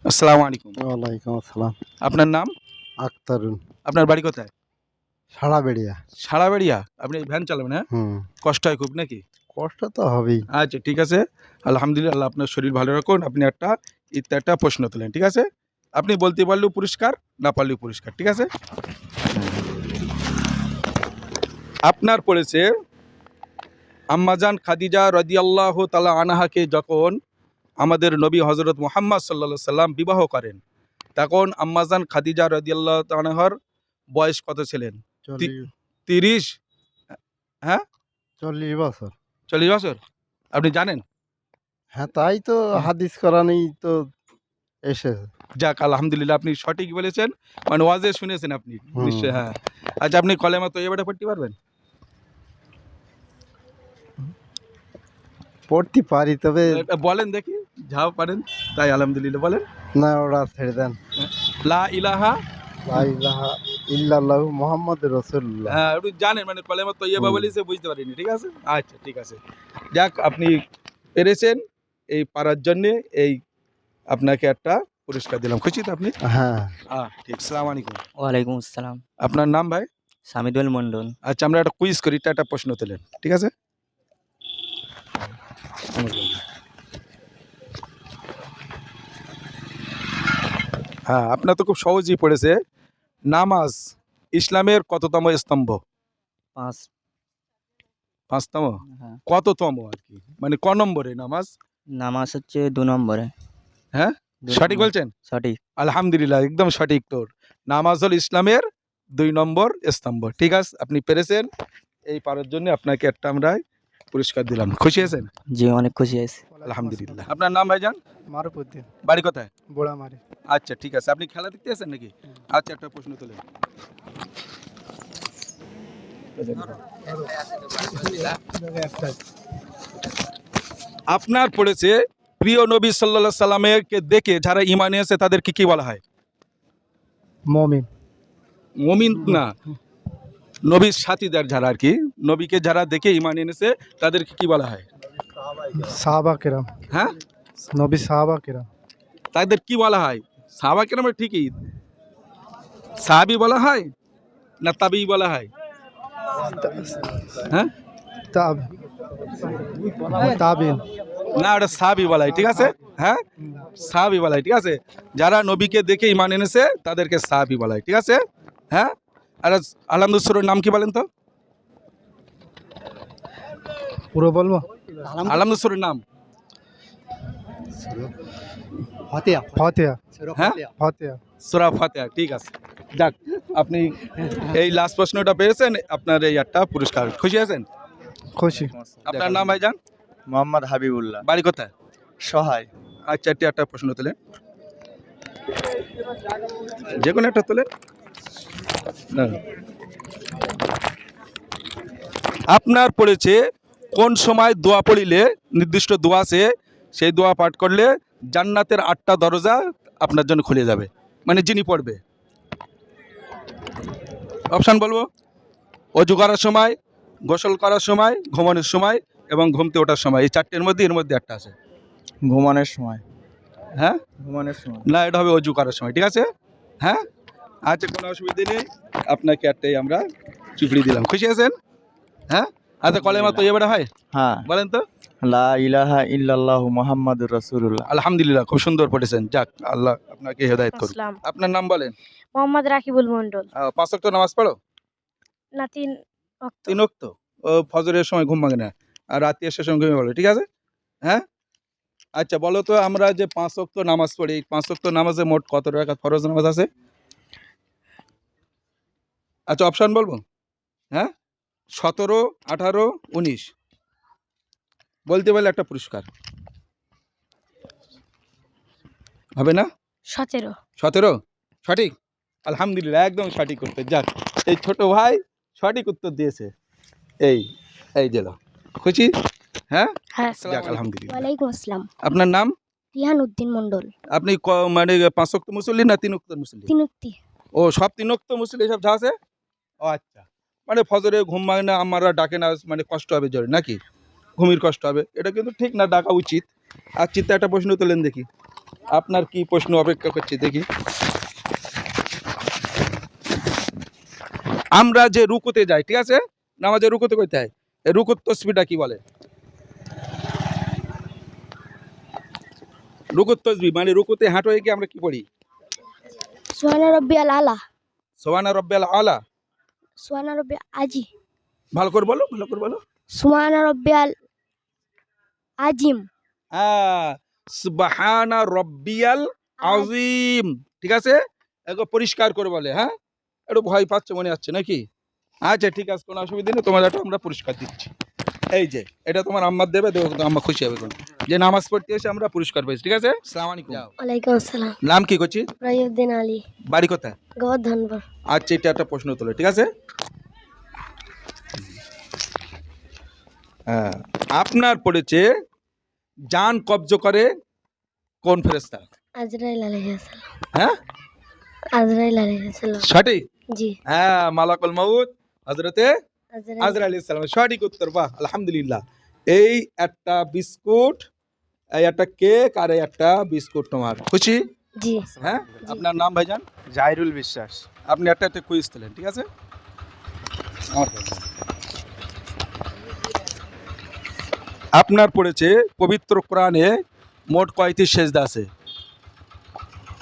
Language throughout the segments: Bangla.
আসসালামু আলাইকুম। ওয়ালাইকুম আসসালাম। আপনার নাম? আক্তারুল। আপনার বাড়ি কোথায়? সাড়াবেড়িয়া। সাড়াবেড়িয়া? আপনি ভ্যান চালাবেন, হ্যাঁ? হুম। কষ্ট হয় খুব নাকি? কষ্ট তো হবেই। আচ্ছা ঠিক আছে। আলহামদুলিল্লাহ, আল্লাহ আপনার শরীর ভালো রাখুন। আপনি একটা প্রশ্ন তোলেন, ঠিক আছে? আপনি বলতে পারলেও পুরস্কার, না পারলেও পুরস্কার, ঠিক আছে? আপনার পড়েছে আম্মাজান খাদিজা রাদিয়াল্লাহু তাআলা আনহাকে যখন আমাদের নবী হযরত মুহাম্মদ সাল্লাল্লাহু আলাইহি সাল্লাম বিবাহ করেন, তখন আম্মাজান খাদিজা রাদিয়াল্লাহু তাআলা আনহার বয়স কত ছিলেন? 30? হ্যাঁ, 40 বছর। 40 বছর? আপনি জানেন? হ্যাঁ, তাই তো হাদিস কোরআনেই তো এসেছে। যাক আলহামদুলিল্লাহ, আপনি সঠিক বলেছেন। মানে ওয়াজে শুনেছেন আপনি নিশ্চয়ই, হ্যাঁ। আচ্ছা, আপনি কলেমা তৈয়বাটা পড়তে পারবেন? পড়তে পারি, তবে এটা বলেন দেখি, যা পারেন তাই আলহামদুলিল্লাহ বলেন। না, ওরা ছেড়ে দেন। লা ইলাহা, লা ইলাহা ইল্লাল্লাহু মুহাম্মাদুর রাসূলুল্লাহ। হ্যাঁ আপনি জানেন, মানে কলেমা তৈয়বা বলেছে বুঝতে পারিনি, ঠিক আছে? আচ্ছা ঠিক আছে, যাক আপনি পেরেছেন। এই পারার জন্যে এই আপনাকে একটা পুরস্কার দিলাম, খুশি তো আপনি? হ্যাঁ। ঠিক। আসসালামু আলাইকুম। ওয়ালাইকুম আসসালাম। আপনার নাম ভাই? সামিদুল মন্ডল। আচ্ছা, আমরা একটা কুইজ করি, একটা প্রশ্ন তোলেন, ঠিক আছে? হ্যাঁ, আপনার তো খুব সহজেই পড়েছে। নামাজ ইসলামের কততম স্তম্ভ? 5। 5তম? হ্যাঁ। কততম আর কি, মানে ক নম্বরে নামাজ? নামাজ হচ্ছে 2 নম্বরে। হ্যাঁ, 2 সঠিক নম্বর। বলছেন? সঠিক। আলহামদুলিল্লাহ, একদম সঠিক তোর। নামাজ হল ইসলামের 2 নম্বর স্তম্ভ, ঠিক আছে? আপনি পেরেছেন। এই পারার জন্য আপনাকে একটা আমরা পুরস্কার দিলাম, খুশি আছেন? জি, অনেক খুশি আছি। আলহামদুলিল্লাহ। আপনার নাম ভাইজান? মারুফউদ্দিন। বাড়ি কোথায়? বোড়ামারি। আচ্ছা ঠিক আছে, আপনি খেলা দেখতে আছেন নাকি? আচ্ছা, একটা প্রশ্ন তোলেন। আপনার পড়েছে প্রিয় নবী সাল্লাল্লাহু আলাইহি সাল্লামকে দেখে যারা ঈমান এনেছে তাদেরকে কি বলা হয়? মুমিন। মুমিন না, নবীর সাথীদার যারা আর কি, নবীকে যারা দেখে ঈমান এনেছে তাদেরকে কি বলা হয়? সাহাবা কেরাম। হ্যাঁ, নবী সাহাবা কেরাম। তাদের কি বলা হয়? সাহাবা কেরামের ঠিকই, সাহাবী বলা হয় না তাবি বলা হয়? হ্যাঁ, তাবিন। না, ওটা সাহাবী বলা হয়, ঠিক আছে? হ্যাঁ, সাহাবী বলা হয়, ঠিক আছে? যারা নবীকে দেখে ঈমান এনেছে তাদেরকে সাহাবী বলা হয়, ঠিক আছে? হ্যাঁ। আর আলহামদুলিল্লাহ সূরার নাম কি বলেন তো? পুরো বলবো? আলহামদুলিল্লাহ সূরার নাম? ফাতিহা। ফাতিহা। হ্যাঁ, ফাতিহা। সূরা ফাতিহা, ঠিক আছে। যাক, আপনি এই লাস্ট প্রশ্নটা পেয়েছেন, আপনার এই একটা পুরস্কার, খুশি আছেন? খুশি। আপনার নাম ভাইজান? মোহাম্মদ হাবিবুল্লাহ। বাড়ি কোথায়? সহায়। আচ্ছা, একটা প্রশ্ন তোলেন, যে কোনো একটা তোলেন। না, আপনার পড়েছে কোন সময় দোয়া পড়িলে, নির্দিষ্ট দোয়া আছে, সেই দোয়া পাঠ করলে জান্নাতের 8টা দরজা আপনার জন্য খুলে যাবে, মানে যিনি পড়বে? অপশান বলবো: অজু করার সময়, গোসল করার সময়, ঘুমানোর সময় এবং ঘুমতে ওঠার সময়। এই 4টের মধ্যে এর মধ্যে একটা আছে। ঘুমানোর সময়। হ্যাঁ, ঘুমানোর সময়। না, এটা হবে অজু করার সময়, ঠিক আছে? হ্যাঁ, আচ্ছা, কোনো অসুবিধা নেই। আপনাকে একটাই আমরা চুপড়ি দিলাম, খুশি আছেন? হ্যাঁ, আচ্ছা, কলেমা তো এবারে হয়, হ্যাঁ। বলেন তো? লা ইলাহা ইল্লাল্লাহু মুহাম্মাদুর রাসূলুল্লাহ। আলহামদুলিল্লাহ, খুব সুন্দর পড়েছেন। যাক, আল্লাহ আপনাকে হেদায়েত করুন। আসসালাম। আপনার নাম বলেন? মোহাম্মদ রাকিবুল মন্ডল। 5 ওয়াক্ত নামাজ পড়ো? না, 3 ওয়াক্ত। 3 ওয়াক্ত? ও, ফজরের সময় ঘুম ভাঙে না, আর রাতে এসে সময় ঘুমিয়ে পড়ো, ঠিক আছে? হ্যাঁ, আচ্ছা বলো তো, আমরা যে 5 ওয়াক্ত নামাজ পড়ি, 5 ওয়াক্ত নামাজে মোট কত রাকাত ফরজ নামাজ আছে? আচ্ছা, অপশন বলবো? হ্যাঁ, 17, 18, 19। বলতে পারলে একটা পুরস্কার হবে না? 17। 17? সঠিক? আলহামদুলিল্লাহ, একদম সঠিক উত্তর। যাক, এই ছোট ভাই সঠিক উত্তর দিয়েছে। এই এই জেলা খুশি? হ্যাঁ, হ্যাঁ। যাক আলহামদুলিল্লাহ। ওয়ালাইকুম আসসালাম। আপনার নাম? রিহান উদ্দিন মন্ডল। আপনি মানে 5 ওয়াক্ত মুসল্লি না 3 ওয়াক্ত মুসল্লি? 3 উক্তি। ও, সব 3 ওয়াক্ত মুসল্লি সব যা আছে? ও আচ্ছা, মানে ফজরে ঘুম ভাঙে না, আমরা ডাকে না, মানে কষ্ট হবে জোরে নাকি? ঘুমির কষ্ট হবে, এটা কিন্তু ঠিক না, ডাকা উচিত। আর চিত্তে একটা প্রশ্ন তোলেন দেখি। আপনার কি প্রশ্ন অপেক্ষা করছে দেখি। আমরা যে রুকুতে যাই, ঠিক আছে, নামাজে রুকুতে করতে হয়, এই রুকুত তসবিহটা কি বলে? রুকুত তসবিহ মানে রুকুতে হাঁট হয়ে গিয়ে আমরা কি পড়ি? সুবহানা রাব্বিয়াল আলা। সুবহানা রাব্বিয়াল আলা। সুবহানা রাব্বি আজি। ভালো করে বলো, ভালো করে বলো। সুবহানা রাব্বিয়াল আজিম। হ্যাঁ, সুবহানা রাব্বিয়াল আযীম, ঠিক আছে, একবার পরিষ্কার করে বলে। হ্যাঁ, একটু ভয় পাচ্ছে মনে হচ্ছে নাকি? আচ্ছা ঠিক আছে, কোনো অসুবিধা নেই, তোমার একটা আমরা পুরস্কার দিচ্ছি। এই যে এটা তোমার আম্মার দেবে, দেখো আম্মা খুশি হবে কোন যে নামাজ পড়তে এসে আমরা পুরস্কার পেয়েছি, ঠিক আছে। আসসালামু আলাইকুম। ওয়ালাইকুম আসসালাম। নাম কি করছি? রাইউদ্দিন আলী, বাড়ি কোথায়? গোবর্ধনপুর। আচ্ছা এটা একটা প্রশ্ন তোলে, ঠিক আছে। হ্যাঁ, আপনার পড়েছে জান কব্জ করে কোন ফেরেশতা? আজরাইল আলাইহিস সালাম। হ্যাঁ, আজরাইল আলাইহিস সালাম। সঠিক। জি। হ্যাঁ, মালাকুল মউত হযরতে আজরাইল। আজরাইল আলাইহিস সালাম, সঠিক উত্তর। বাহ, আলহামদুলিল্লাহ। এই একটা বিস্কুট, এই একটা কেক, আর এই একটা বিস্কুট তোমার, খুশি? জি। হ্যাঁ, আপনার নাম ভাইজান? জাহিরুল বিশ্বাস। আপনি একটা কুইজ দিলেন, ঠিক আছে। আমার কাছে। আপনার পড়েছে পবিত্র কোরআনে মোট কয়টি সেজদা আছে?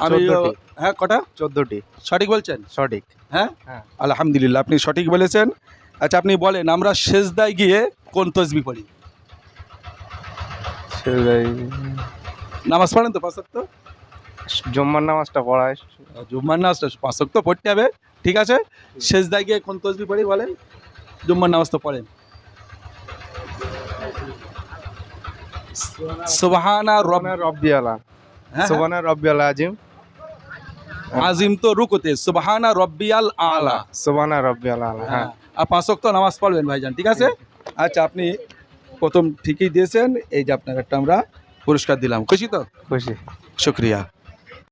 আমি 14টি। হ্যাঁ, কটা? 14টি। সঠিক বলছেন? সঠিক। হ্যাঁ, হ্যাঁ। আলহামদুলিল্লাহ, আপনি সঠিক বলেছেন। আচ্ছা আপনি বলেন, আমরা সেজদায় গিয়ে কোন তসবিহ পড়ি? নামাজ পড়েন তো পাঁচ ওয়াক্ত? জুম্মার নামাজটা পড়ায়। জুম্মার নামাজ পাঁচ ওয়াক্ত পড়তে হবে, ঠিক আছে। সেজদায় গিয়ে কোন তসবিহ পড়ি বলেন? জুম্মার নামাজ তো পড়েন। সুবহানা রব্বিয়ালা। হ্যাঁ, সুবহানা রব্বিয়াল আজিম। আজিম তো রুকুতে, সুবহানা রব্বিয়াল আলা। সুবহানা রব্বিয়াল আলা। হ্যাঁ, হ্যাঁ। আর পাঁচ ওয়াক্ত নামাজ পড়বেন ভাইজান, ঠিক আছে। আচ্ছা আপনি প্রথম ঠিকই দিয়েছেন, এই যে আপনার একটা আমরা পুরস্কার দিলাম, খুশি তো? খুশি। শুক্রিয়া।